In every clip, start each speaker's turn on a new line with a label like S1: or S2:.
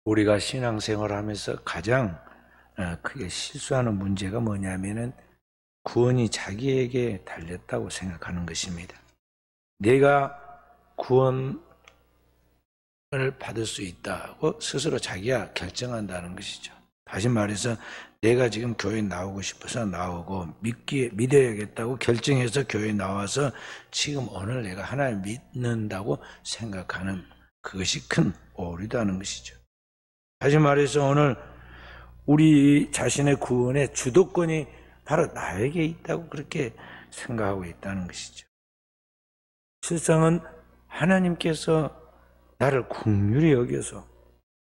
S1: 우리가 신앙생활을 하면서 가장 크게 실수하는 문제가 뭐냐면은 구원이 자기에게 달렸다고 생각하는 것입니다. 내가 구원을 받을 수 있다고 스스로 자기가 결정한다는 것이죠. 다시 말해서 내가 지금 교회에 나오고 싶어서 나오고 믿어야겠다고 결정해서 교회에 나와서 지금 오늘 내가 하나님 믿는다고 생각하는 그것이 큰 오류다는 것이죠. 다시 말해서 오늘 우리 자신의 구원의 주도권이 바로 나에게 있다고 그렇게 생각하고 있다는 것이죠. 실상은 하나님께서 나를 긍휼히 여겨서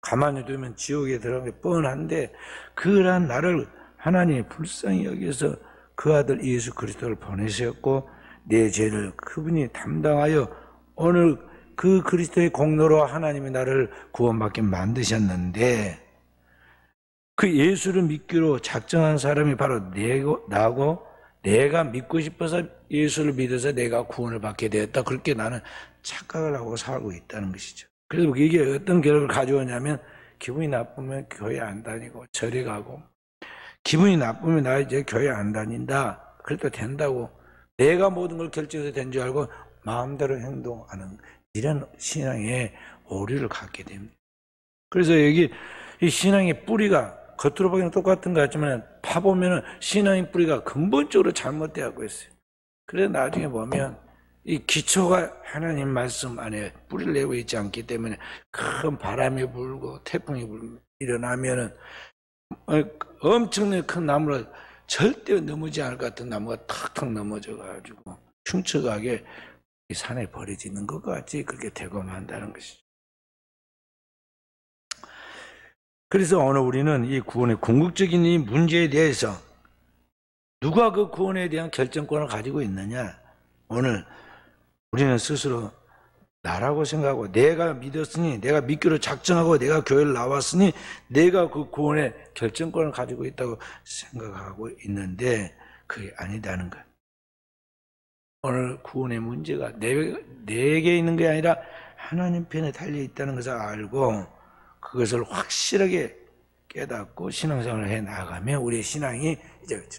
S1: 가만히 두면 지옥에 들어가는 게 뻔한데 그러한 나를 하나님이 불쌍히 여겨서 그 아들 예수 그리스도를 보내셨고 내 죄를 그분이 담당하여 오늘 그 그리스도의 공로로 하나님이 나를 구원받게 만드셨는데 그 예수를 믿기로 작정한 사람이 바로 나고 내가 믿고 싶어서 예수를 믿어서 내가 구원을 받게 되었다. 그렇게 나는 착각을 하고 살고 있다는 것이죠. 그래서 이게 어떤 결과를 가져오냐면 기분이 나쁘면 교회 안 다니고 절에 가고 기분이 나쁘면 나 이제 교회 안 다닌다. 그래도 된다고 내가 모든 걸 결정해서 된 줄 알고 마음대로 행동하는 이런 신앙의 오류를 갖게 됩니다. 그래서 여기 이 신앙의 뿌리가 겉으로 보기에는 똑같은 것 같지만 파보면은 신앙의 뿌리가 근본적으로 잘못되고 있어요. 그래서 나중에 보면 이 기초가 하나님 말씀 안에 뿌리를 내고 있지 않기 때문에 큰 바람이 불고 태풍이 일어나면은 엄청나게 큰 나무를 절대 넘어지지 않을 것 같은 나무가 탁탁 넘어져 가지고 흉측하게 산에 버려지는 것 같이 그렇게 대검한다는 것이죠. 그래서 오늘 우리는 이 구원의 궁극적인 이 문제에 대해서 누가 그 구원에 대한 결정권을 가지고 있느냐? 오늘 우리는 스스로 나라고 생각하고 내가 믿었으니 내가 믿기로 작정하고 내가 교회를 나왔으니 내가 그 구원의 결정권을 가지고 있다고 생각하고 있는데 그게 아니다는 것. 오늘 구원의 문제가 내게 있는 게 아니라 하나님 편에 달려 있다는 것을 알고 그것을 확실하게 깨닫고 신앙생활을 해 나가면 우리의 신앙이 이제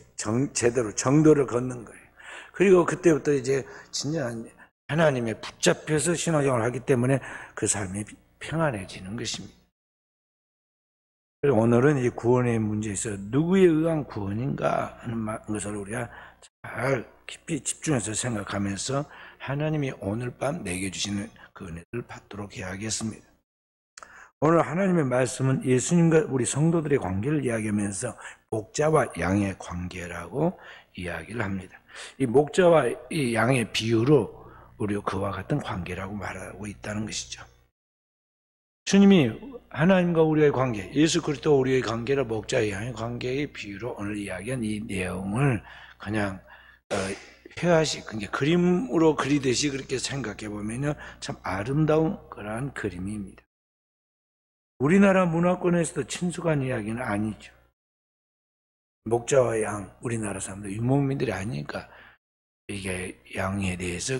S1: 제대로 정도를 걷는 거예요. 그리고 그때부터 이제 진정한 하나님에 붙잡혀서 신앙생활을 하기 때문에 그 삶이 평안해지는 것입니다. 오늘은 이 구원의 문제에서 누구에 의한 구원인가 하는 것을 우리가 잘 깊이 집중해서 생각하면서 하나님이 오늘 밤 내게 주시는 그 은혜를 받도록 해야겠습니다. 오늘 하나님의 말씀은 예수님과 우리 성도들의 관계를 이야기하면서 목자와 양의 관계라고 이야기를 합니다. 이 목자와 이 양의 비유로 우리가 그와 같은 관계라고 말하고 있다는 것이죠. 주님이 하나님과 우리의 관계, 예수 그리스도와 우리의 관계를 목자와 양의 관계의 비유로 오늘 이야기한 이 내용을 그냥 회화식, 그러니까 그림으로 그리듯이 그렇게 생각해 보면요, 참 아름다운 그러한 그림입니다. 우리나라 문화권에서도 친숙한 이야기는 아니죠. 목자와 양, 우리나라 사람들 유목민들이 아니니까 이게 양에 대해서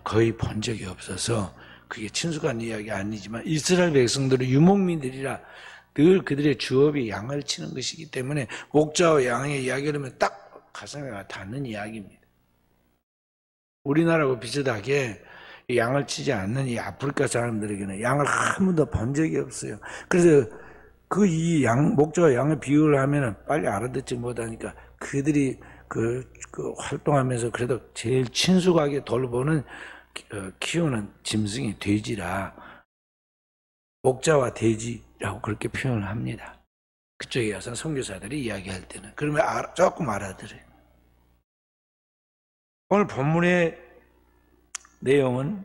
S1: 거의 본 적이 없어서 그게 친숙한 이야기 아니지만 이스라엘 백성들은 유목민들이라 늘 그들의 주업이 양을 치는 것이기 때문에 목자와 양의 이야기를 하면 딱 가슴에 닿는 이야기입니다. 우리나라하고 비슷하게 양을 치지 않는 이 아프리카 사람들에게는 양을 한 번도 본 적이 없어요. 그래서 그 이 목자와 양의 비유를 하면은 빨리 알아듣지 못하니까 그들이 그 활동하면서 그래도 제일 친숙하게 돌보는 키우는 짐승이 돼지라 목자와 돼지라고 그렇게 표현을 합니다. 그쪽에 가서 선교사들이 이야기할 때는 그러면 조금 알아들어요. 오늘 본문의 내용은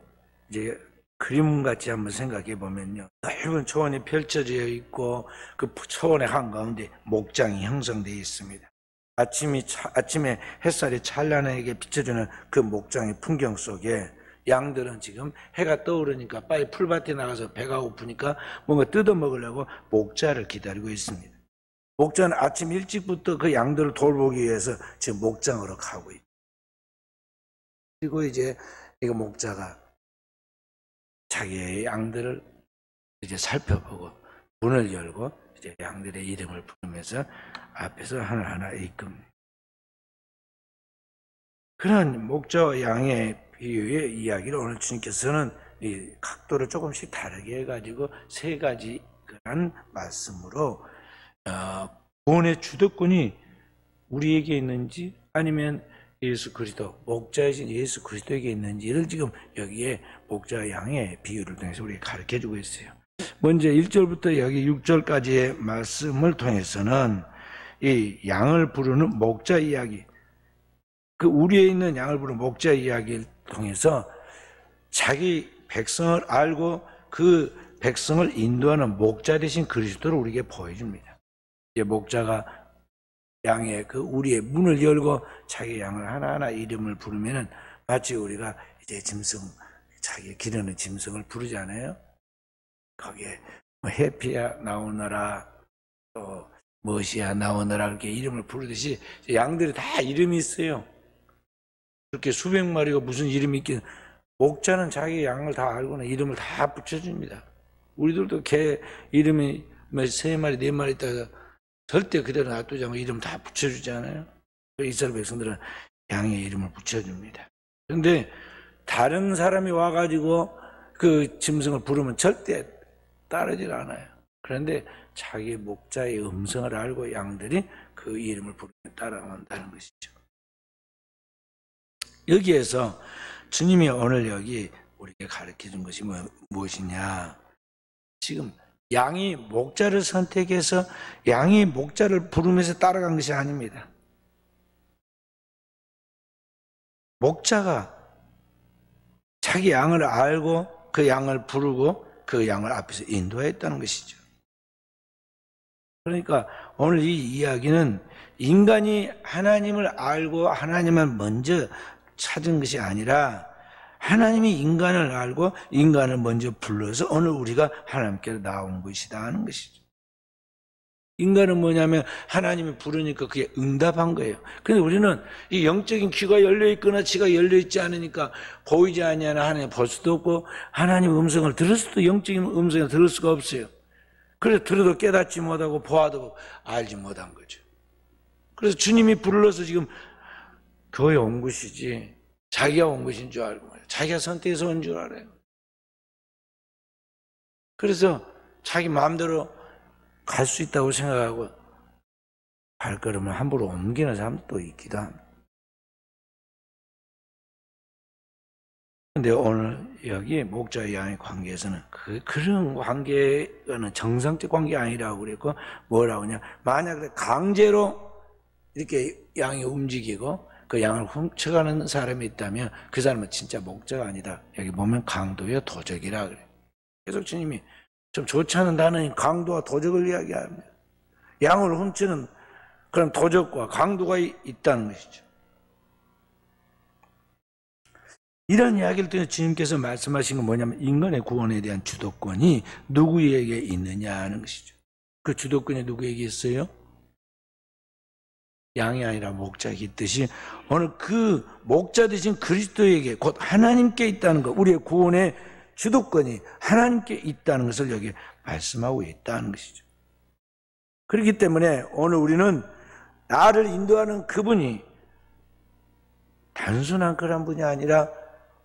S1: 이제 그림같이 한번 생각해 보면요, 넓은 초원이 펼쳐져 있고 그 초원의 한가운데 목장이 형성되어 있습니다. 아침에 햇살이 찬란하게 비춰주는 그 목장의 풍경 속에 양들은 지금 해가 떠오르니까 빨리 풀밭에 나가서 배가 고프니까 뭔가 뜯어 먹으려고 목자를 기다리고 있습니다. 목자는 아침 일찍부터 그 양들을 돌보기 위해서 지금 목장으로 가고 있습니다. 그리고 이제 이거 목자가 자기의 양들을 이제 살펴보고 문을 열고 이제 양들의 이름을 부르면서 앞에서 하나하나 이끕니다. 그런 목자와 양의 비유의 이야기를 오늘 주님께서는 이 각도를 조금씩 다르게 해가지고 세 가지 그런 말씀으로 구원의 주도권이 우리에게 있는지 아니면 예수 그리스도, 목자이신 예수 그리스도에게 있는지를 지금 여기에 목자와 양의 비유를 통해서 우리에게 가르쳐주고 있어요. 먼저 1절부터 여기 6절까지의 말씀을 통해서는 이 양을 부르는 목자 이야기, 그 우리에 있는 양을 부르는 목자 이야기를 통해서 자기 백성을 알고 그 백성을 인도하는 목자 되신 그리스도를 우리에게 보여줍니다. 이제 목자가 양의 그 우리의 문을 열고 자기 양을 하나하나 이름을 부르면은 마치 우리가 이제 짐승, 자기 기르는 짐승을 부르잖아요. 거기에 뭐 해피야 나오너라, 또 멋이야 나오너라 이렇게 이름을 부르듯이 양들이 다 이름이 있어요. 그렇게 수백 마리가 무슨 이름이 있긴, 목자는 자기 양을 다 알고는 이름을 다 붙여줍니다. 우리들도 개 이름이 뭐 3마리, 4마리 있다가 절대 그대로 놔두지 않고 이름 다 붙여주잖아요. 이스라엘 백성들은 양의 이름을 붙여줍니다. 그런데 다른 사람이 와가지고 그 짐승을 부르면 절대 따르질 않아요. 그런데 자기 목자의 음성을 알고 양들이 그 이름을 부르면 따라온다는 것이죠. 여기에서 주님이 오늘 여기 우리에게 가르쳐준 것이 무엇이냐? 지금 양이 목자를 선택해서 양이 목자를 부르면서 따라간 것이 아닙니다. 목자가 자기 양을 알고 그 양을 부르고 그 양을 앞에서 인도했다는 것이죠. 그러니까 오늘 이 이야기는 인간이 하나님을 알고 하나님을 먼저 찾은 것이 아니라 하나님이 인간을 알고 인간을 먼저 불러서 오늘 우리가 하나님께로 나온 것이다 하는 것이죠. 인간은 뭐냐면 하나님이 부르니까 그게 응답한 거예요. 그런데 우리는 이 영적인 귀가 열려있거나 지가 열려있지 않으니까 보이지 아니하는 하나님 볼 수도 없고 하나님의 음성을 들을 수도 영적인 음성을 들을 수가 없어요. 그래서 들어도 깨닫지 못하고 보아도 알지 못한 거죠. 그래서 주님이 불러서 지금 교회 온 것이지 자기가 온 것인 줄 알고 자기가 선택해서 온 줄 알아요. 그래서 자기 마음대로 갈 수 있다고 생각하고 발걸음을 함부로 옮기는 사람도 있기도 합니다. 그런데 오늘 여기 목자와 양의 관계에서는 그런 관계는 정상적 관계 아니라고 그랬고 뭐라고 하냐, 만약에 강제로 이렇게 양이 움직이고 그 양을 훔쳐가는 사람이 있다면 그 사람은 진짜 목자가 아니다. 여기 보면 강도요 도적이라 그래요. 계속 주님이 좀 좋지 않은 단어인 강도와 도적을 이야기합니다. 양을 훔치는 그런 도적과 강도가 있다는 것이죠. 이런 이야기를 통해 주님께서 말씀하신 건 뭐냐면 인간의 구원에 대한 주도권이 누구에게 있느냐 하는 것이죠. 그 주도권이 누구에게 있어요? 양이 아니라 목자에게 있듯이 오늘 그 목자 되신 그리스도에게 곧 하나님께 있다는 것, 우리의 구원의 주도권이 하나님께 있다는 것을 여기 말씀하고 있다는 것이죠. 그렇기 때문에 오늘 우리는 나를 인도하는 그분이 단순한 그런 분이 아니라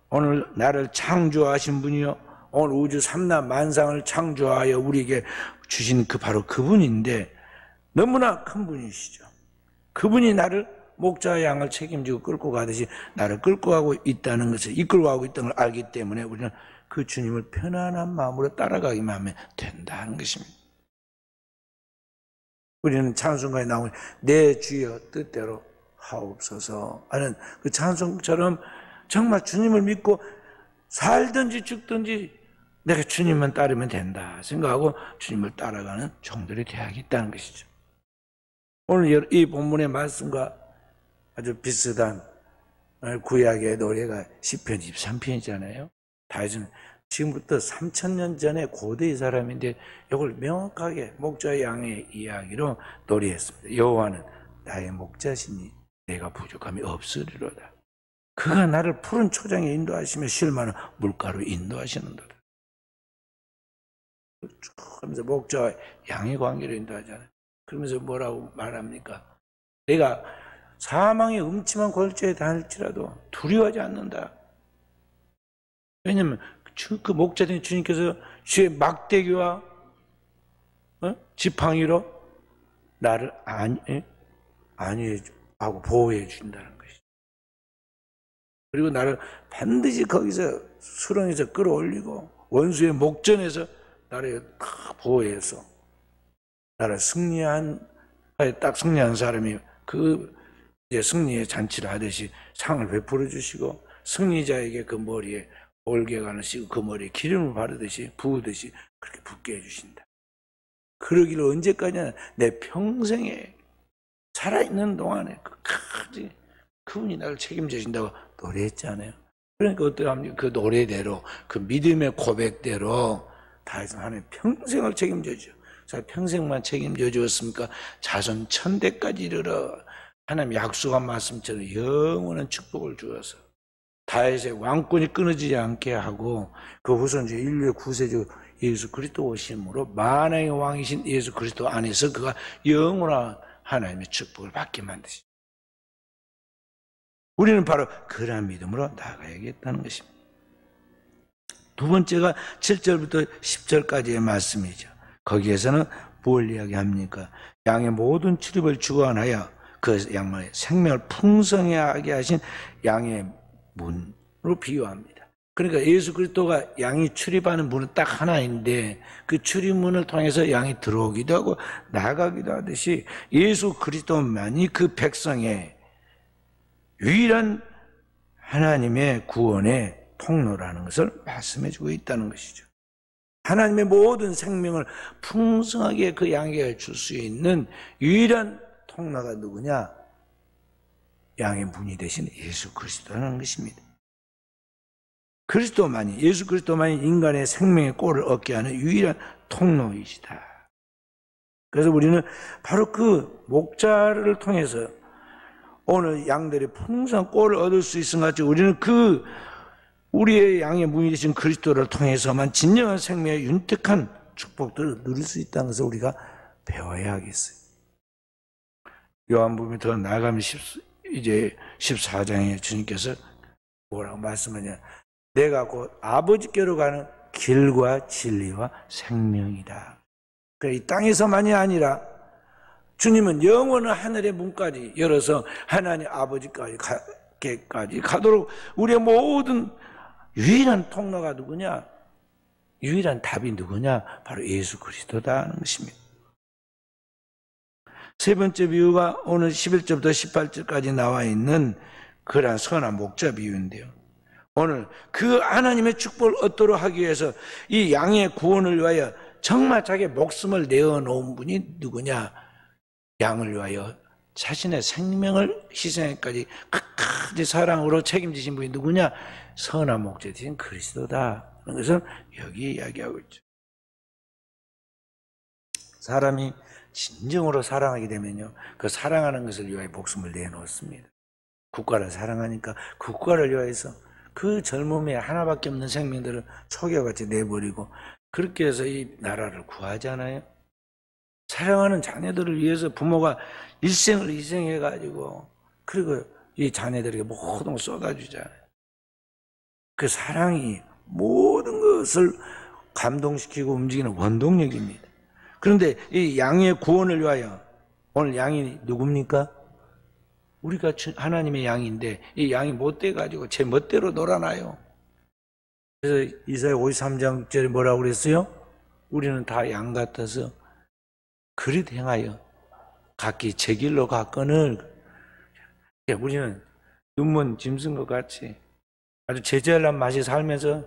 S1: 오늘 나를 창조하신 분이요, 오늘 우주 삼라 만상을 창조하여 우리에게 주신 그 바로 그분인데 너무나 큰 분이시죠. 그분이 나를 목자와 양을 책임지고 끌고 가듯이 나를 끌고 가고 있다는 것을, 이끌고 가고 있다는 걸 알기 때문에 우리는 그 주님을 편안한 마음으로 따라가기만 하면 된다는 것입니다. 우리는 찬송가에 나오는 내 주여 뜻대로 하옵소서 하는 그 찬송처럼 정말 주님을 믿고 살든지 죽든지 내가 주님만 따르면 된다 생각하고 주님을 따라가는 종들이 되어야겠다는 것이죠. 오늘 이 본문의 말씀과 아주 비슷한 구약의 노래가 시편 23편이잖아요. 다윗은 지금부터 3000년 전에 고대의 사람인데 이걸 명확하게 목자와 양의 이야기로 노래했습니다. 여호와는 나의 목자시니 내가 부족함이 없으리로다. 그가 나를 푸른 초장에 인도하시며 쉴 만한 물가로 인도하시는도다. 쭉 하면서 목자와 양의 관계를 인도하잖아요. 그러면서 뭐라고 말합니까? 내가 사망의 음침한 골짜기에 다닐지라도 두려워하지 않는다. 왜냐하면 그 목자된 주님께서 주의 막대기와 지팡이로 나를 안위하고 보호해 준다는 것이죠. 그리고 나를 반드시 거기서 수렁에서 끌어올리고 원수의 목전에서 나를 보호해서 나를 딱 승리한 사람이 그 이제 승리의 잔치를 하듯이 상을 베풀어 주시고 승리자에게 그 머리에 올개관을 씌고 그 머리에 기름을 바르듯이 부으듯이 그렇게 붓게 해주신다. 그러기를 언제까지나 내 평생에 살아있는 동안에 끝까지 그분이 나를 책임져 준다고 노래했잖아요. 그러니까 어떠합니까? 그 노래대로 그 믿음의 고백대로 다해서 하나님 평생을 책임져 줘. 자, 평생만 책임져 주었습니까? 자손 천대까지 이르러 하나님 약속한 말씀처럼 영원한 축복을 주어서 다윗의 왕권이 끊어지지 않게 하고 그 후손 중 인류의 구세주 예수 그리스도 오심으로 만왕의 왕이신 예수 그리스도 안에서 그가 영원한 하나님의 축복을 받게 만드시죠. 우리는 바로 그러한 믿음으로 나아가야겠다는 것입니다. 두 번째가 7절부터 10절까지의 말씀이죠. 거기에서는 뭘 이야기합니까? 양의 모든 출입을 주관하여 그 양의 생명을 풍성하게 하신 양의 문으로 비유합니다. 그러니까 예수 그리스도가 양이 출입하는 문은 딱 하나인데 그 출입문을 통해서 양이 들어오기도 하고 나가기도 하듯이 예수 그리스도만이 그 백성의 유일한 하나님의 구원의 통로라는 것을 말씀해 주고 있다는 것이죠. 하나님의 모든 생명을 풍성하게 그 양에게 줄 수 있는 유일한 통로가 누구냐? 양의 문이 되신 예수 그리스도라는 것입니다. 그리스도만이, 예수 그리스도만이 인간의 생명의 꼴을 얻게 하는 유일한 통로이시다. 그래서 우리는 바로 그 목자를 통해서 오늘 양들이 풍성한 꼴을 얻을 수 있은 것 같이 우리는 그 우리의 양의 문이 되신 그리스도를 통해서만 진정한 생명의 윤택한 축복들을 누릴 수 있다는 것을 우리가 배워야 하겠어요. 요한복음에 더 나아가면 이제 14장에 주님께서 뭐라고 말씀하냐? 내가 곧 아버지께로 가는 길과 진리와 생명이다. 이 땅에서만이 아니라 주님은 영원한 하늘의 문까지 열어서 하나님 아버지까지 가도록 우리의 모든 유일한 통로가 누구냐? 유일한 답이 누구냐? 바로 예수 그리스도다는 것입니다. 세 번째 비유가 오늘 11절부터 18절까지 나와 있는 그러한 선한 목자 비유인데요. 오늘 그 하나님의 축복을 얻도록 하기 위해서 이 양의 구원을 위하여 정말 자기의 목숨을 내어놓은 분이 누구냐? 양을 위하여 자신의 생명을 희생까지 끝까지 사랑으로 책임지신 분이 누구냐? 선한 목자 되신 그리스도다. 그것은 여기 이야기하고 있죠. 사람이 진정으로 사랑하게 되면요, 그 사랑하는 것을 위하여 목숨을 내놓습니다. 국가를 사랑하니까 국가를 위하여서 그 젊음에 하나밖에 없는 생명들을 초기와같이 내버리고 그렇게 해서 이 나라를 구하잖아요. 사랑하는 자녀들을 위해서 부모가 일생을 희생해가지고 그리고 이 자녀들에게 모든 걸 쏟아주잖아요. 그 사랑이 모든 것을 감동시키고 움직이는 원동력입니다. 그런데 이 양의 구원을 위하여 오늘 양이 누굽니까? 우리가 하나님의 양인데 이 양이 못돼가지고 제 멋대로 놀아나요. 그래서 이사야 53장 6절에 뭐라고 그랬어요? 우리는 다 양 같아서 그릇 행하여 각기 제 길로 갔거늘. 우리는 눈먼 짐승 것 같이 아주 제자란 맛이 살면서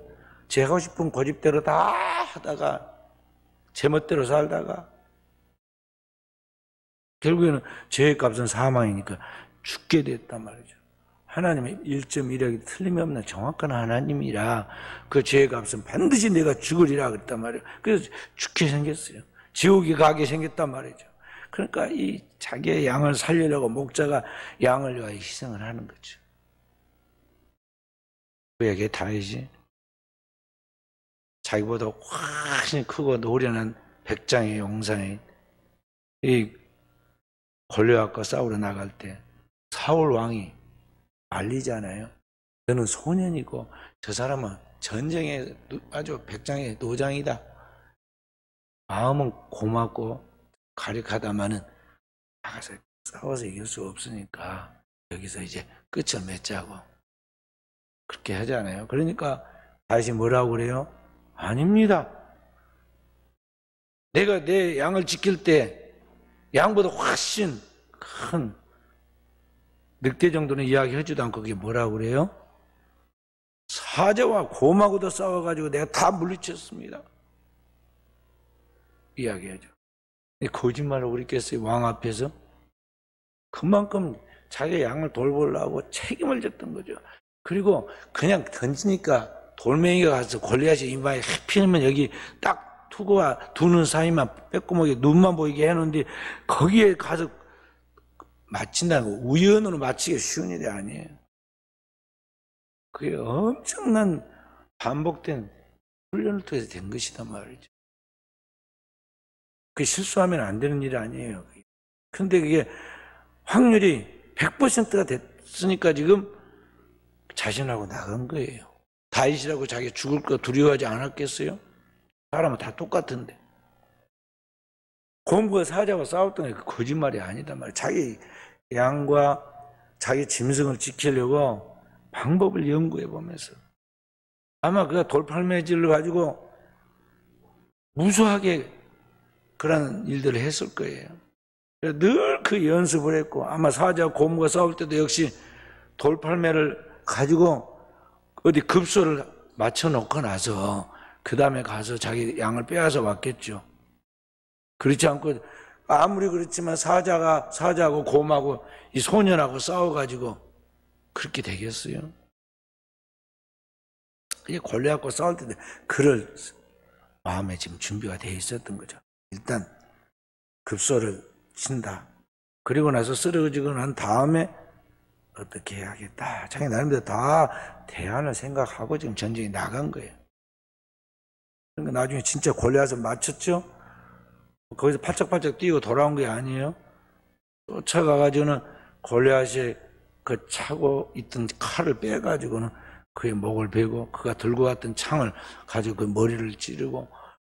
S1: 제 하고 싶은 고집대로 다 하다가 제 멋대로 살다가 결국에는 죄의 값은 사망이니까 죽게 됐단 말이죠. 하나님의 1.1획이 틀림없는 정확한 하나님이라 그 죄의 값은 반드시 내가 죽으리라 그랬단 말이에요. 그래서 죽게 생겼어요. 지옥에 가게 생겼단 말이죠. 그러니까 이 자기의 양을 살리려고 목자가 양을 위하여 희생을 하는 거죠. 그에게 다윗이 자기보다 훨씬 크고 노련한 백장의 용사인 이 골리앗과 싸우러 나갈 때 사울 왕이 말리잖아요. 너는 소년이고 저 사람은 전쟁에 아주 백장의 노장이다. 마음은 고맙고 가력하다마는 나가서 싸워서 이길 수 없으니까 여기서 이제 끝을 맺자고 그렇게 하잖아요. 그러니까 다시 뭐라고 그래요? 아닙니다. 내가 내 양을 지킬 때 양보다 훨씬 큰 늑대 정도는 이야기하지도 않고 그게 뭐라고 그래요? 사자와 곰하고도 싸워가지고 내가 다 물리쳤습니다. 이야기하죠. 거짓말을 우리겠어요? 왕 앞에서? 그만큼 자기 양을 돌보려고 책임을 졌던 거죠. 그리고 그냥 던지니까 돌멩이가 가서 골리앗이 이마에 해피면 여기 딱 투구와 두 눈 사이만 빼꼼하게 눈만 보이게 해놓는데 거기에 가서 맞힌다는 거 우연으로 맞히기 쉬운 일이 아니에요. 그게 엄청난 반복된 훈련을 통해서 된 것이단 말이죠. 그게 실수하면 안 되는 일이 아니에요. 근데 그게 확률이 100%가 됐으니까 지금 자신하고 나간 거예요. 다윗이라고 자기 죽을 거 두려워하지 않았겠어요? 사람은 다 똑같은데. 곰과 사자와 싸웠던 게 거짓말이 아니다 말이에요. 자기 양과 자기 짐승을 지키려고 방법을 연구해 보면서 아마 그가 돌팔매질을 가지고 무수하게 그런 일들을 했을 거예요. 늘 그 연습을 했고 아마 사자와 곰과 싸울 때도 역시 돌팔매를 가지고 어디 급소를 맞춰놓고 나서 그 다음에 가서 자기 양을 빼앗아 왔겠죠. 그렇지 않고 아무리 그렇지만 사자하고 곰하고 이 소년하고 싸워가지고 그렇게 되겠어요? 그게 골리앗과 싸울 때 그럴 마음에 지금 준비가 돼 있었던 거죠. 일단 급소를 친다. 그리고 나서 쓰러지고 난 다음에 어떻게 해야겠다. 자기 나름대로 다 대안을 생각하고 지금 전쟁에 나간 거예요. 그러니까 나중에 진짜 골리앗을 맞췄죠? 거기서 팔짝팔짝 뛰고 돌아온 게 아니에요. 쫓아가가지고는 골리앗이 그 차고 있던 칼을 빼가지고는 그의 목을 베고 그가 들고 갔던 창을 가지고 그 머리를 찌르고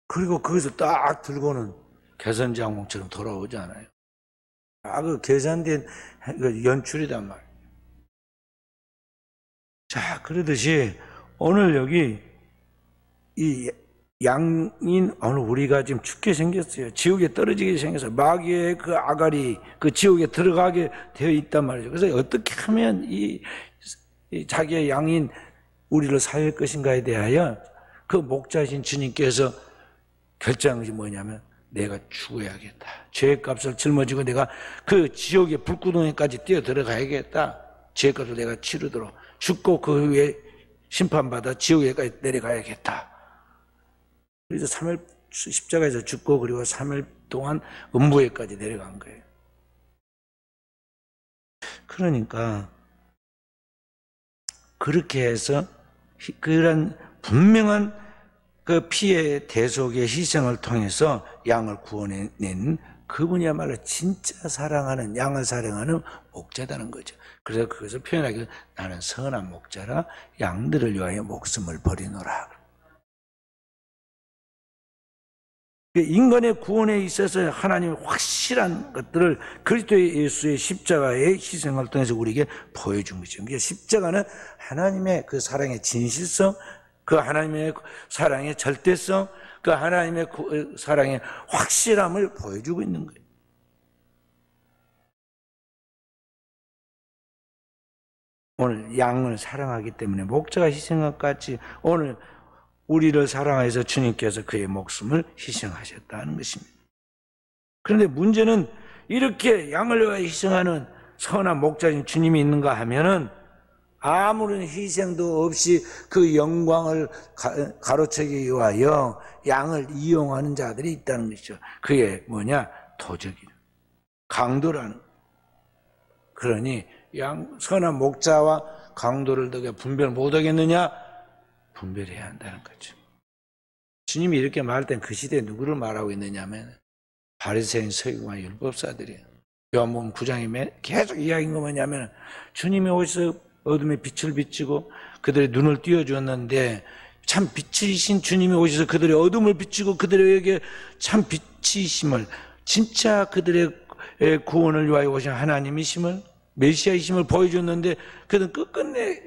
S1: 그리고 거기서 딱 들고는 개선장공처럼 돌아오잖아요. 그 계산된 연출이단 말이에요. 자, 그러듯이 오늘 여기 이 양인 오늘 우리가 지금 죽게 생겼어요. 지옥에 떨어지게 생겨서 마귀의 그 아가리 그 지옥에 들어가게 되어 있단 말이죠. 그래서 어떻게 하면 이 자기의 양인 우리를 살릴 것인가에 대하여 그 목자신 주님께서 결정한 것이 뭐냐면 내가 죽어야겠다. 죄의 값을 짊어지고 내가 그 지옥의 불구덩이까지 뛰어 들어가야겠다. 죄의 값을 내가 치르도록 죽고 그 후에 심판받아 지옥에까지 내려가야겠다. 그래서 3일 십자가에서 죽고 그리고 3일 동안 음부에까지 내려간 거예요. 그러니까 그렇게 해서 그런 분명한 그 피의 대속의 희생을 통해서 양을 구원해낸 그분이야말로 진짜 사랑하는 양을 사랑하는 목자다는 거죠. 그래서 그것을 표현하기로 나는 선한 목자라 양들을 위하여 목숨을 버리노라. 인간의 구원에 있어서 하나님의 확실한 것들을 그리스도 예수의 십자가의 희생을 통해서 우리에게 보여준 거죠. 십자가는 하나님의 그 사랑의 진실성, 그 하나님의 사랑의 절대성, 그 하나님의 사랑의 확실함을 보여주고 있는 거예요. 오늘 양을 사랑하기 때문에 목자가 희생한 것 같이 오늘 우리를 사랑해서 주님께서 그의 목숨을 희생하셨다는 것입니다. 그런데 문제는 이렇게 양을 위하여 희생하는 선한 목자인 주님이 있는가 하면은 아무런 희생도 없이 그 영광을 가로채기 위하여 양을 이용하는 자들이 있다는 것이죠. 그게 뭐냐? 도적이죠. 강도라는. 그러니 선한 목자와 강도를 너가 분별 못하겠느냐? 분별해야 한다는 거죠. 주님이 이렇게 말할 땐 그 시대에 누구를 말하고 있느냐면 바리새인, 서기관, 율법사들이에요. 요한복음 9장에 계속 이야기한 거 뭐냐면 주님이 오셔서 어둠에 빛을 비치고 그들의 눈을 띄워주었는데 참 빛이신 주님이 오셔서 그들의 어둠을 비추고 그들에게 참 빛이심을, 진짜 그들의 구원을 위하여 오신 하나님이심을, 메시아이심을 보여줬는데 그들은 끝끝내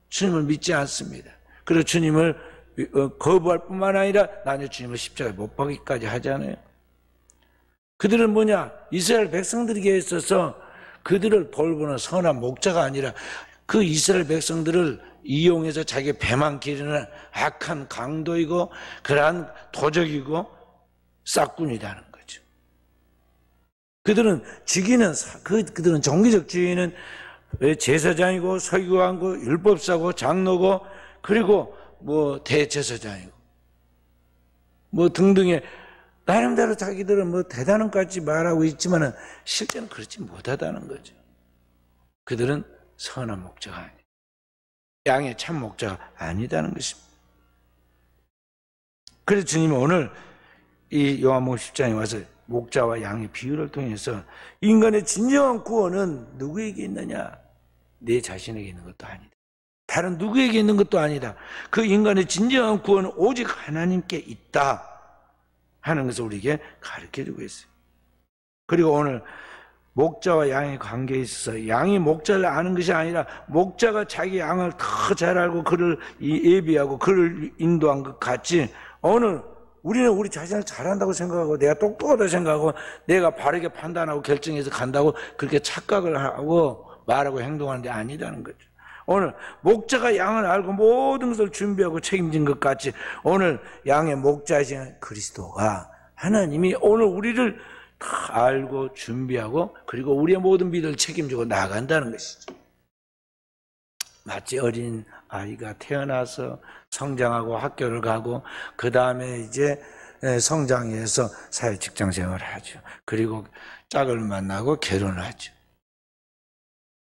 S1: 주님을 믿지 않습니다. 그리고 주님을 거부할 뿐만 아니라 나중에 주님을 십자가에 못 박기까지 하잖아요. 그들은 뭐냐? 이스라엘 백성들에게 있어서 그들을 돌보는 선한 목자가 아니라 그 이스라엘 백성들을 이용해서 자기의 배만 기르는 악한 강도이고 그러한 도적이고 싹군이라는 거죠. 그들은 그들은 종교적 지위는 제사장이고 서기관이고 율법사고 장로고 그리고 뭐 대제사장이고 뭐 등등의 나름대로 자기들은 뭐 대단한 것 같이 말하고 있지만은 실제는 그렇지 못하다는 거죠. 그들은 선한 목자가 아니에요. 양의 참 목자가 아니다는 것입니다. 그래서 주님은 오늘 이 요한복음 10장에 와서 목자와 양의 비유를 통해서 인간의 진정한 구원은 누구에게 있느냐? 내 자신에게 있는 것도 아니다. 다른 누구에게 있는 것도 아니다. 그 인간의 진정한 구원은 오직 하나님께 있다 하는 것을 우리에게 가르쳐주고 있어요. 그리고 오늘 목자와 양의 관계에 있어서 양이 목자를 아는 것이 아니라 목자가 자기 양을 더 잘 알고 그를 예비하고 그를 인도한 것 같이 오늘 우리는 우리 자신을 잘한다고 생각하고 내가 똑똑하다고 생각하고 내가 바르게 판단하고 결정해서 간다고 그렇게 착각을 하고 말하고 행동하는 데 아니라는 거죠. 오늘 목자가 양을 알고 모든 것을 준비하고 책임진 것 같이 오늘 양의 목자이신 그리스도가 하나님이 오늘 우리를 다 알고 준비하고 그리고 우리의 모든 믿음을 책임지고 나간다는 것이죠. 마치 어린 아이가 태어나서 성장하고 학교를 가고 그 다음에 이제 성장해서 사회 직장 생활을 하죠. 그리고 짝을 만나고 결혼을 하죠.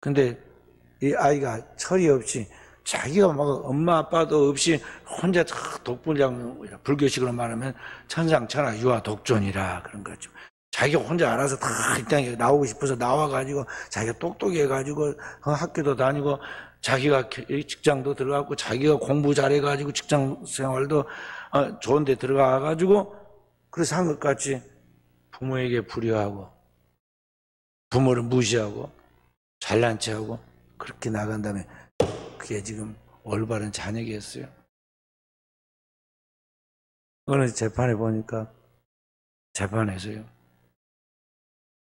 S1: 근데 이 아이가 철이 없이 자기가 막 엄마 아빠도 없이 혼자 독불장, 불교식으로 말하면 천상천하 유아 독존이라 그런 거죠. 자기가 혼자 알아서 다 직장에 나오고 싶어서 나와가지고 자기가 똑똑해가지고 학교도 다니고 자기가 직장도 들어가고 자기가 공부 잘해가지고 직장 생활도 좋은 데 들어가가지고 그래서 한 것 같이 부모에게 불효하고 부모를 무시하고 잘난 체하고 그렇게 나간 다음에 그게 지금 올바른 자녀겠어요? 어느 재판에 보니까 재판에서요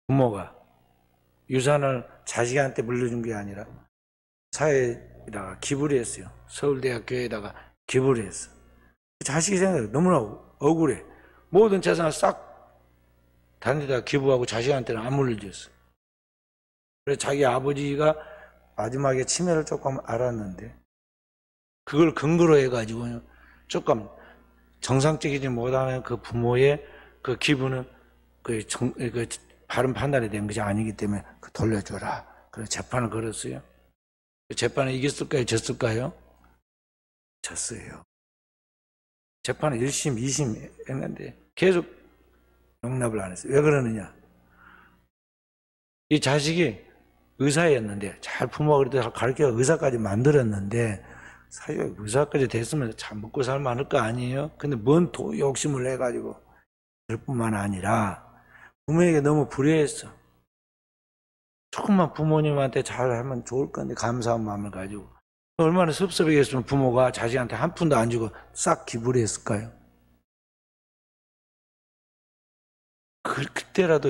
S1: 부모가 유산을 자식한테 물려준 게 아니라 사회에다가 기부를 했어요. 서울대학교에다가 기부를 했어. 자식이 생각해 너무나 억울해. 모든 재산을 싹 다른 데다가 기부하고 자식한테는 안 물려줬어. 그래서 자기 아버지가 마지막에 치매를 조금 알았는데 그걸 근거로 해가지고 조금 정상적이지 못하는 그 부모의 그 기부는 그 바른 판단이 된 것이 아니기 때문에 돌려줘라. 그래서 재판을 걸었어요. 재판에 이겼을까요? 졌을까요? 졌어요. 재판을 1심, 2심 했는데 계속 용납을 안 했어요. 왜 그러느냐? 이 자식이 의사였는데 잘 부모가 그래도 가르쳐 의사까지 만들었는데 사실 의사까지 됐으면 잘 먹고 살만할 거 아니에요? 근데 뭔 욕심을 내가지고 그럴 뿐만 아니라 부모에게 너무 불효했어. 조금만 부모님한테 잘하면 좋을 건데 감사한 마음을 가지고 얼마나 섭섭하겠으면 부모가 자식한테 한 푼도 안 주고 싹 기부를 했을까요? 그때라도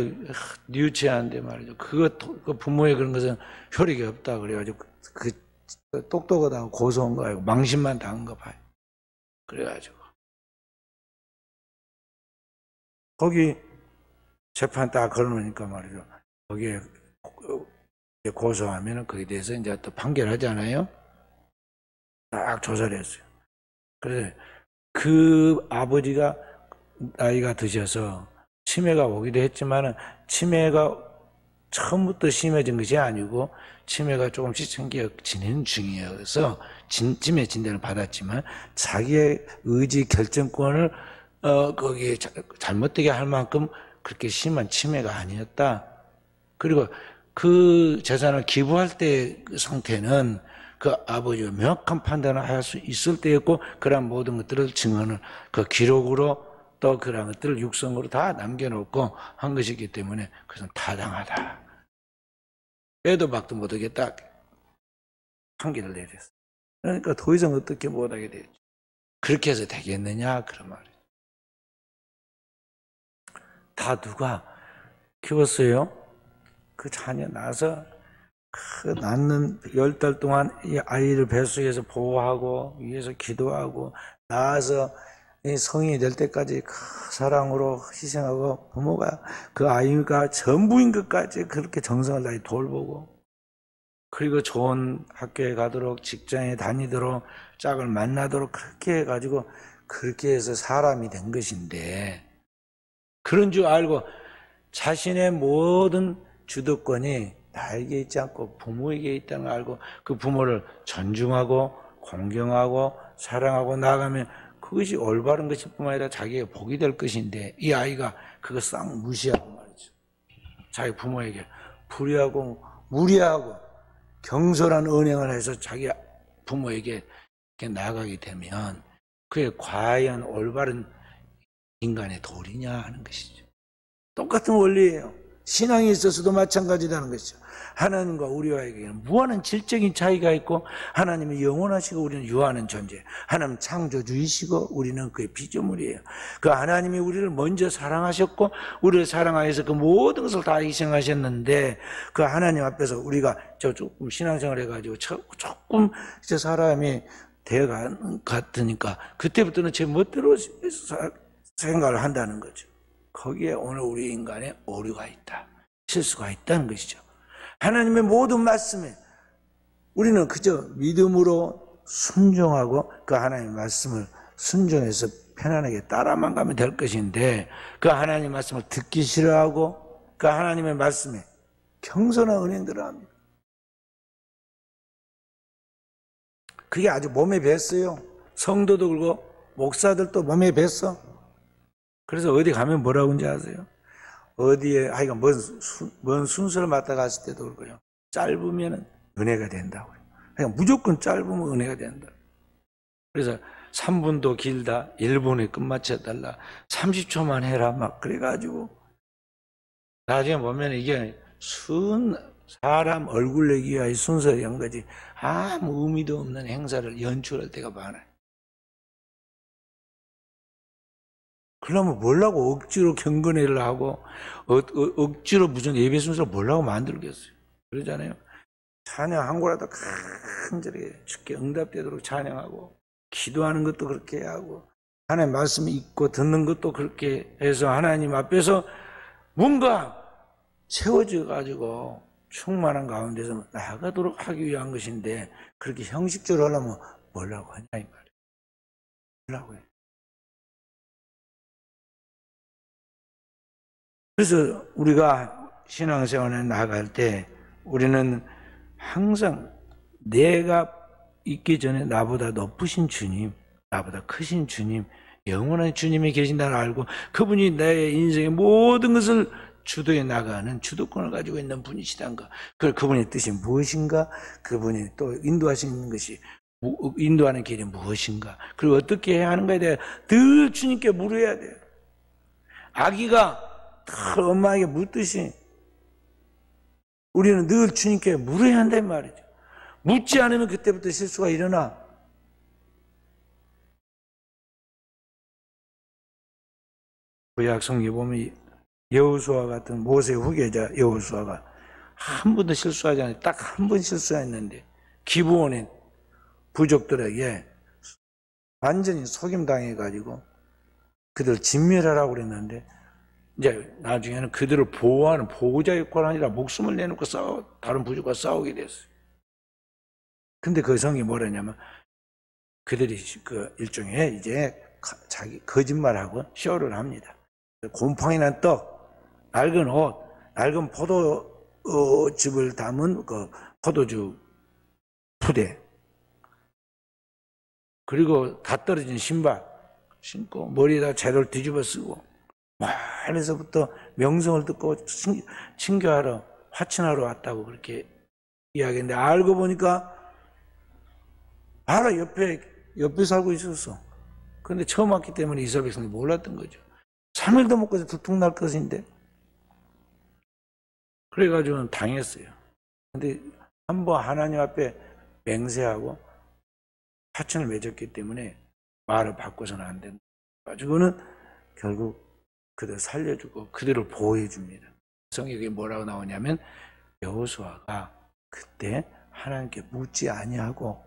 S1: 뉘우쳐야하는데 말이죠. 그 부모의 그런 것은 효력이 없다 그래가지고 그 똑똑하다고 고소한 거 아니고 망신만 당한 거 봐요. 그래가지고 거기 재판 딱 걸어놓으니까 말이죠. 거기에 고소하면은 거기에 대해서 이제 또 판결하잖아요. 딱 조사를 했어요. 그래서 그 아버지가 나이가 드셔서 치매가 오기도 했지만은 치매가 처음부터 심해진 것이 아니고 치매가 조금씩 생겨 진행 중이어서 치매 진단을 받았지만 자기의 의지 결정권을 거기에 잘못되게 할 만큼 그렇게 심한 치매가 아니었다. 그리고 그 재산을 기부할 때 그 상태는 그 아버지가 명확한 판단을 할 수 있을 때였고, 그런 모든 것들을 증언을 그 기록으로 또 그런 것들을 육성으로 다 남겨놓고 한 것이기 때문에 그것은 타당하다. 빼도 박도 못하겠다. 판결을 내렸어. 그러니까 더 이상 어떻게 못하게 됐죠. 그렇게 해서 되겠느냐 그런 말이에요. 다 누가 키웠어요? 그 자녀 낳아서 그 낳는 10달 동안 이 아이를 뱃속에서 보호하고 위해서 기도하고 낳아서 성인이 될 때까지 그 사랑으로 희생하고 부모가 그 아이가 전부인 것까지 그렇게 정성을 다해 돌보고, 그리고 좋은 학교에 가도록 직장에 다니도록 짝을 만나도록 그렇게 해가지고 그렇게 해서 사람이 된 것인데, 그런 줄 알고 자신의 모든 주도권이 나에게 있지 않고 부모에게 있다는 걸 알고 그 부모를 존중하고 공경하고 사랑하고 나아가면 그것이 올바른 것일 뿐만 아니라 자기의 복이 될 것인데, 이 아이가 그거 싹 무시하고 말이죠. 자기 부모에게 불의하고 무리하고 경솔한 언행을 해서 자기 부모에게 이렇게 나아가게 되면 그게 과연 올바른 인간의 도리냐 하는 것이죠. 똑같은 원리예요. 신앙에 있어서도 마찬가지라는 것이죠. 하나님과 우리와에게는 무한한 질적인 차이가 있고, 하나님은 영원하시고 우리는 유한한 존재. 하나님 창조주이시고 우리는 그의 피조물이에요. 그 하나님이 우리를 먼저 사랑하셨고 우리를 사랑하여서 그 모든 것을 다 희생하셨는데, 그 하나님 앞에서 우리가 조금 신앙생활 해가지고 조금 이제 사람이 되어갔으니까 그때부터는 제 멋대로 생각을 한다는 거죠. 거기에 오늘 우리 인간의 오류가 있다. 실수가 있다는 것이죠. 하나님의 모든 말씀에 우리는 그저 믿음으로 순종하고 그 하나님의 말씀을 순종해서 편안하게 따라만 가면 될 것인데, 그 하나님의 말씀을 듣기 싫어하고 그 하나님의 말씀에 경솔한 은행들을 합니다. 그게 아주 몸에 뱄어요. 성도도 그렇고 목사들도 몸에 뱄어. 그래서 어디 가면 뭐라고 하는지 아세요? 어디에 하여간 먼 순서를 맡아 갔을 때도 그렇고요. 짧으면 은혜가 된다고요. 그러니까 무조건 짧으면 은혜가 된다. 그래서 3분도 길다, 1분에 끝마쳐달라, 30초만 해라 막 그래가지고 나중에 보면 이게 사람 얼굴 내기 위해 순서를 연 거지 아무 의미도 없는 행사를 연출할 때가 많아요. 그러면 뭐라고 억지로 경건회를 하고 억지로 무슨 예배 순서를 뭐라고 만들겠어요. 그러잖아요. 찬양 한 거라도 간절히 쉽게 응답되도록 찬양하고, 기도하는 것도 그렇게 하고, 하나님 말씀 읽고 듣는 것도 그렇게 해서 하나님 앞에서 뭔가 채워져 가지고 충만한 가운데서 나아가도록 하기 위한 것인데, 그렇게 형식적으로 하려면 뭐라고 하냐 이 말이에요. 뭐라고 해요. 그래서 우리가 신앙생활에 나아갈 때 우리는 항상 내가 있기 전에 나보다 높으신 주님, 나보다 크신 주님, 영원한 주님이 계신다는 알고 그분이 내 인생의 모든 것을 주도해 나가는 주도권을 가지고 있는 분이시다는 것. 그분의 뜻이 무엇인가? 그분이 또 인도하시는 것이, 인도하는 길이 무엇인가? 그리고 어떻게 해야 하는가에 대해 늘 주님께 물어야 돼요. 아기가 늘 엄마에게 묻듯이 우리는 늘 주님께 물어야 한단 말이죠. 묻지 않으면 그때부터 실수가 일어나. 구약 성경에 보면 여호수아 같은 모세 후계자 여호수아가 한 번도 실수하지 않아요. 딱 한 번 실수했는데 기브온의 부족들에게 완전히 속임당해가지고 그들 진멸하라고 그랬는데, 이제 나중에는 그들을 보호하는 보호자 역할이 아니라 목숨을 내놓고 다른 부족과 싸우게 됐어요. 근데 그 성이 뭐라냐면 그들이 그 일종의 이제 자기 거짓말하고 쇼를 합니다. 곰팡이 난 떡, 낡은 옷, 낡은 포도 즙을 담은 그 포도주 푸대, 그리고 다 떨어진 신발 신고 머리에다 재료를 뒤집어 쓰고 멀리서부터 명성을 듣고 친교하러 화친하러 왔다고 그렇게 이야기했는데, 알고 보니까 바로 옆에 살고 있었어. 그런데 처음 왔기 때문에 이스라엘 백성들이 몰랐던 거죠. 3일도 못 가서 들통날 것인데. 그래가지고는 당했어요. 근데 한번 하나님 앞에 맹세하고 화친을 맺었기 때문에 말을 바꿔서는 안 된다. 가지고는 결국 그들을 살려주고 그들을 보호해 줍니다. 성경에 뭐라고 나오냐면, 여호수아가 그때 하나님께 묻지 아니하고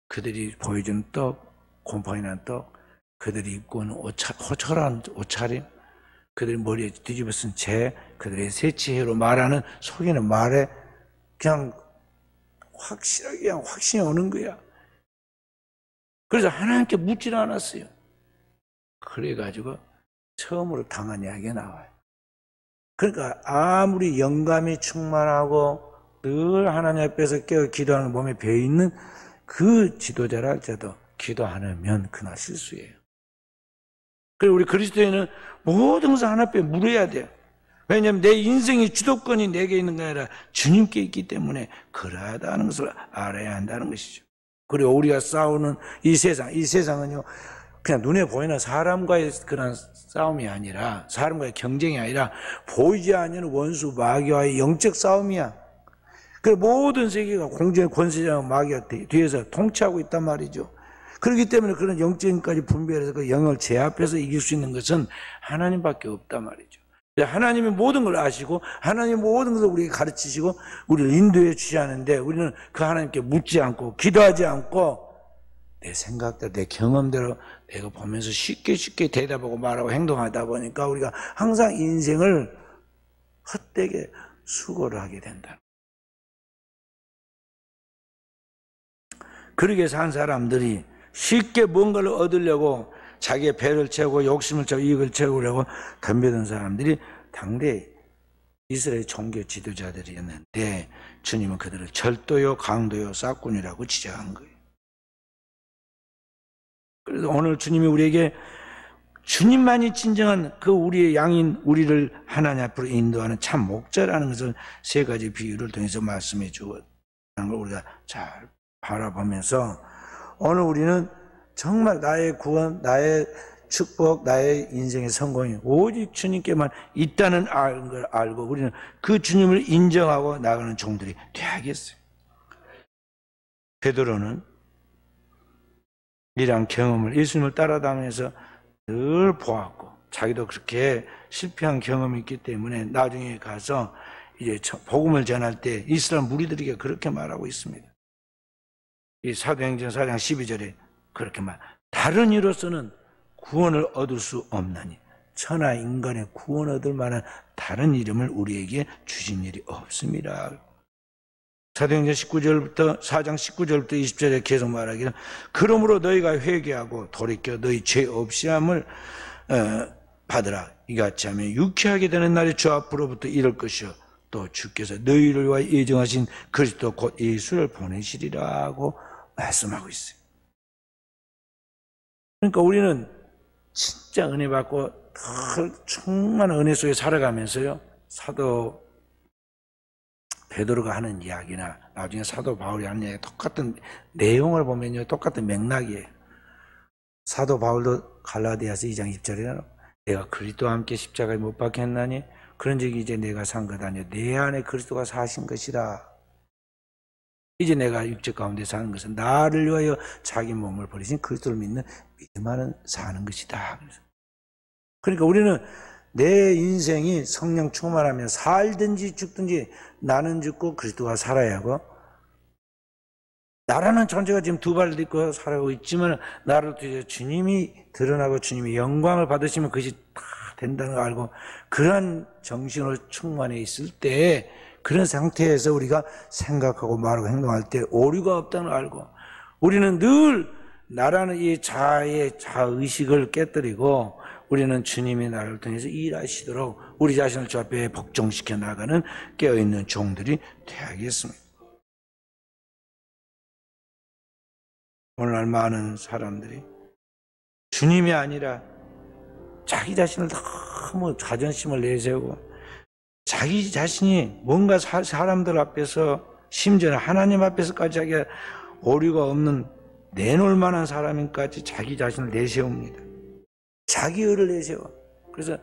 S1: 그들이 보여준 떡, 곰팡이 난 떡, 그들이 입고 오는 호철한 옷차림, 그들이 머리에 뒤집어 쓴 재, 그들의 세치해로 말하는 속이는 말에 그냥 확실하게 그냥 확신이 오는 거야. 그래서 하나님께 묻지를 않았어요. 그래가지고 처음으로 당한 이야기가 나와요. 그러니까 아무리 영감이 충만하고 늘 하나님 앞에서 깨어 기도하는 몸에 배어있는 그 지도자라 할지라도 기도 안 하면 그날 실수예요. 그리고 우리 그리스도인은 모든 것을 하나님 앞에 물어야 돼요. 왜냐하면 내 인생의 주도권이 내게 있는 게 아니라 주님께 있기 때문에 그러하다는 것을 알아야 한다는 것이죠. 그리고 우리가 싸우는 이 세상은요, 그냥 눈에 보이는 사람과의 그런 싸움이 아니라, 사람과의 경쟁이 아니라 보이지 않는 원수 마귀와의 영적 싸움이야. 그 모든 세계가 공중의 권세자와 마귀가 뒤에서 통치하고 있단 말이죠. 그렇기 때문에 그런 영적인까지 분별해서 그 영을 제압해서 이길 수 있는 것은 하나님밖에 없단 말이죠. 하나님이 모든 걸 아시고 하나님이 모든 것을 우리에게 가르치시고 우리를 인도해 주시는데, 우리는 그 하나님께 묻지 않고 기도하지 않고 내 생각대로 내 경험대로 내가 보면서 쉽게 대답하고 말하고 행동하다 보니까 우리가 항상 인생을 헛되게 수고를 하게 된다. 그렇게 산 사람들이 쉽게 뭔가를 얻으려고 자기의 배를 채우고 욕심을 채우고 이익을 채우려고 덤벼든 사람들이 당대 이스라엘 종교 지도자들이었는데, 주님은 그들을 절도요, 강도요, 싹군이라고 지적한 거예요. 그래서 오늘 주님이 우리에게 주님만이 진정한 그 우리의 양인 우리를 하나님 앞으로 인도하는 참 목자라는 것을 세 가지 비유를 통해서 말씀해 주었다는 걸 우리가 잘 바라보면서, 오늘 우리는 정말 나의 구원, 나의 축복, 나의 인생의 성공이 오직 주님께만 있다는 걸 알고 우리는 그 주님을 인정하고 나가는 종들이 되야겠어요. 베드로는 이러한 경험을, 예수님을 따라다니면서 늘 보았고 자기도 그렇게 실패한 경험이 있기 때문에 나중에 가서 이제 복음을 전할 때 이스라엘 무리들에게 그렇게 말하고 있습니다. 이 사도행전 4장 12절에 그렇게 말, 다른 이로서는 구원을 얻을 수 없나니 천하 인간의 구원 얻을 만한 다른 이름을 우리에게 주신 일이 없습니다. 사도행전 19절부터 4장 19절부터 20절에 계속 말하기를, 그러므로 너희가 회개하고 돌이켜 너희 죄 없이함을 받으라. 이같이 하면 유쾌하게 되는 날이 주 앞으로부터 이럴 것이요 또 주께서 너희를 위하여 예정하신 그리스도 곧 예수를 보내시리라고 말씀하고 있어요. 그러니까 우리는 진짜 은혜 받고 충만한 은혜 속에 살아가면서요, 사도 베드로가 하는 이야기나 나중에 사도 바울이 하는 이야기 똑같은 내용을 보면요 똑같은 맥락이에요. 사도 바울도 갈라디아서 2장 10절에 내가 그리스도와 함께 십자가에 못 박혔나니 그런즉 이제 내가 산 것 아니요 내 안에 그리스도가 사신 것이라. 이제 내가 육적 가운데 사는 것은 나를 위하여 자기 몸을 버리신 그리스도를 믿는 믿음 안에 사는 것이다. 그러니까 우리는 내 인생이 성령 충만하면 살든지 죽든지 나는 죽고 그리스도가 살아야 하고, 나라는 존재가 지금 두 발을 딛고 살아가고 있지만 나를 통해 주님이 드러나고 주님이 영광을 받으시면 그것이 다 된다는 걸 알고, 그런 정신으로 충만해 있을 때, 그런 상태에서 우리가 생각하고 말하고 행동할 때 오류가 없다는 걸 알고, 우리는 늘 나라는 이 자의식을 깨뜨리고 우리는 주님이 나를 통해서 일하시도록 우리 자신을 주 앞에 복종시켜 나가는 깨어있는 종들이 되야겠습니다. 오늘날 많은 사람들이 주님이 아니라 자기 자신을 너무 자존심을 내세우고 자기 자신이 뭔가 사람들 앞에서 심지어는 하나님 앞에서까지 자기가 오류가 없는 내놓을 만한 사람인까지 자기 자신을 내세웁니다. 자기 의를 내세워. 그래서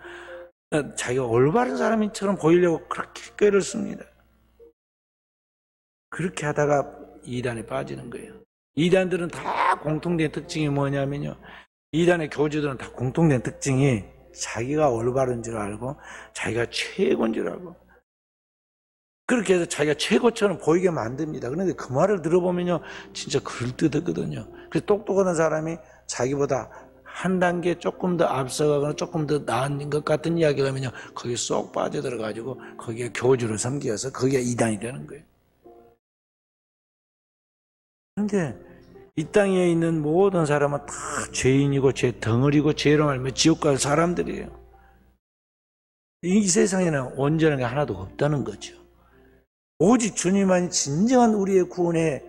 S1: 자기가 올바른 사람처럼 보이려고 그렇게 꾀를 씁니다. 그렇게 하다가 이단에 빠지는 거예요. 이단들은 다 공통된 특징이 뭐냐면요, 이단의 교주들은 다 공통된 특징이 자기가 올바른 줄 알고 자기가 최고인 줄 알고 그렇게 해서 자기가 최고처럼 보이게 만듭니다. 그런데 그 말을 들어보면요 진짜 그럴듯하거든요. 그래서 똑똑한 사람이 자기보다 한 단계 조금 더 앞서가거나 조금 더 나은 것 같은 이야기를 하면요 거기에 쏙 빠져들어가지고 거기에 교주를 섬겨서 거기에 이단이 되는 거예요. 그런데 이 땅에 있는 모든 사람은 다 죄인이고 죄 덩어리고 죄로 말미암아 지옥 갈 사람들이에요. 이 세상에는 온전한 게 하나도 없다는 거죠. 오직 주님만이 진정한 우리의 구원의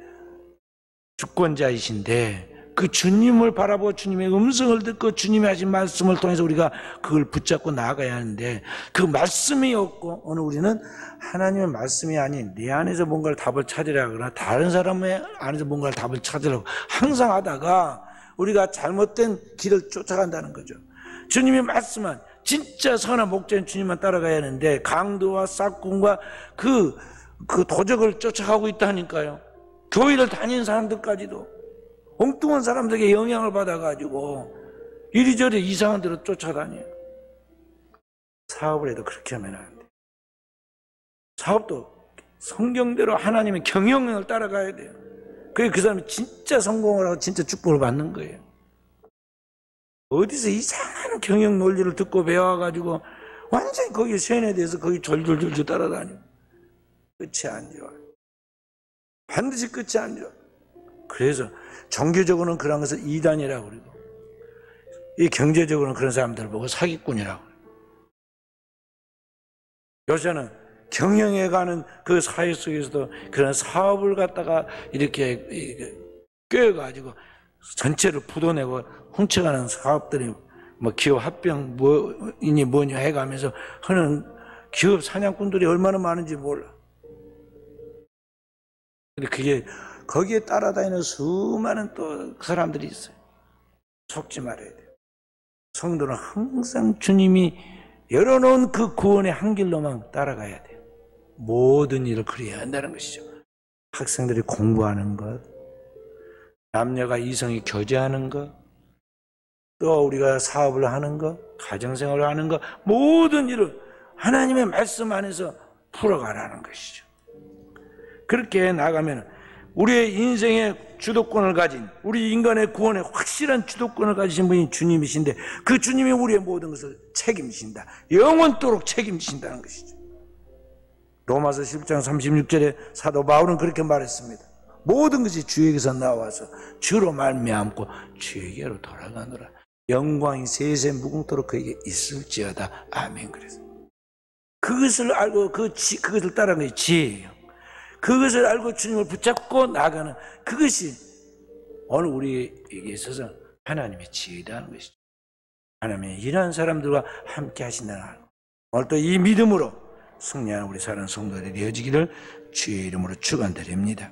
S1: 주권자이신데 그 주님을 바라보고 주님의 음성을 듣고 주님이 하신 말씀을 통해서 우리가 그걸 붙잡고 나아가야 하는데 그 말씀이 없고 오늘 우리는 하나님의 말씀이 아닌 내 안에서 뭔가를 답을 찾으려고 하거나 다른 사람의 안에서 뭔가를 답을 찾으려고 항상 하다가 우리가 잘못된 길을 쫓아간다는 거죠. 주님이 말씀한 진짜 선한 목자인 주님만 따라가야 하는데 강도와 싹군과 그 도적을 쫓아가고 있다니까요. 교회를 다니는 사람들까지도 엉뚱한 사람들에게 영향을 받아가지고 이리저리 이상한 데로 쫓아다녀요. 사업을 해도 그렇게 하면 안 돼요. 사업도 성경대로 하나님의 경영을 따라가야 돼요. 그래야 그 사람이 진짜 성공을 하고 진짜 축복을 받는 거예요. 어디서 이상한 경영 논리를 듣고 배워가지고 완전히 거기에 세뇌돼서 거기 졸졸졸졸 따라다녀요. 끝이 안 좋아요. 반드시 끝이 안 좋아요. 그래서 종교적으로는 그런 것을 이단이라고 그러고 이 경제적으로는 그런 사람들을 보고 사기꾼이라고 그래요. 요새는 경영해가는 그 사회 속에서도 그런 사업을 갖다가 이렇게 꿰어가지고 전체를 부도내고 훔쳐가는 사업들이 뭐 기업 합병 뭐이니 뭐냐 해가면서 하는 기업 사냥꾼들이 얼마나 많은지 몰라. 근데 그게 거기에 따라다니는 수많은 또 사람들이 있어요. 속지 말아야 돼요. 성도는 항상 주님이 열어놓은 그 구원의 한 길로만 따라가야 돼요. 모든 일을 그래야 한다는 것이죠. 학생들이 공부하는 것, 남녀가 이성이 교제하는 것, 또 우리가 사업을 하는 것, 가정생활을 하는 것, 모든 일을 하나님의 말씀 안에서 풀어가라는 것이죠. 그렇게 나가면 우리의 인생의 주도권을 가진, 우리 인간의 구원에 확실한 주도권을 가지신 분이 주님이신데 그 주님이 우리의 모든 것을 책임지신다. 영원토록 책임지신다는 것이죠. 로마서 10장 36절에 사도 바울은 그렇게 말했습니다. 모든 것이 주에게서 나와서 주로 말미암고 주에게로 돌아가노라. 영광이 세세 무궁토록 그에게 있을지어다. 아멘. 그래서 그것을 알고 그것을 따라가는 게 지혜예요. 그것을 알고 주님을 붙잡고 나가는 그것이 오늘 우리에게 있어서 하나님의 지혜라는 것이죠. 하나님의 이러한 사람들과 함께 하신다는 거. 오늘 또 이 믿음으로 승리하는 우리 사랑하는 성도들이 되어지기를 주의 이름으로 축원드립니다.